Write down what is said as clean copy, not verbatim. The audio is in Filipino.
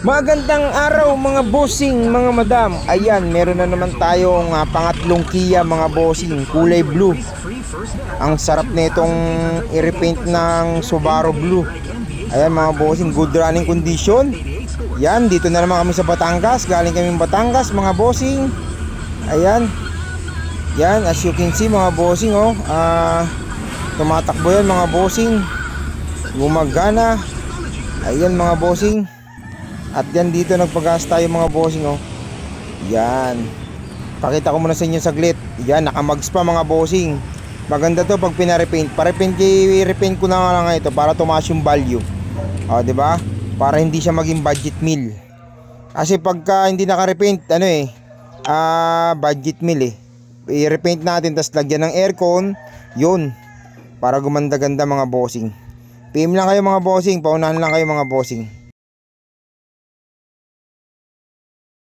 Magandang araw mga bossing, mga madam. Ayan, meron na naman tayong pangatlong Kia mga bossing, kulay blue. Ang sarap nitong i-repaint ng Subaru Blue. Ayan mga bossing, good running condition. Yan, dito na naman kami sa Batangas. Galing kami Batangas mga bossing. Ayan. Yan, as you can see mga bossing, oh. Tumatakbo yan mga bossing. Gumagana. Ayan mga bossing. At yan, dito nagpagas tayo mga bossing, oh. Yan. Pakita ko muna sa inyo saglit. Yan, nakamags pa mga bossing. Maganda to pag pinarepaint. I-repaint ko na nga ito para tumaas yung value. O, diba? Para hindi siya maging budget meal. Kasi pagka hindi naka-repaint, budget meal eh. I-repaint natin, tas lagyan ng aircon. Yun. Para gumanda-ganda mga bossing. PM lang kayo mga bossing. Paunahan lang kayo mga bossing.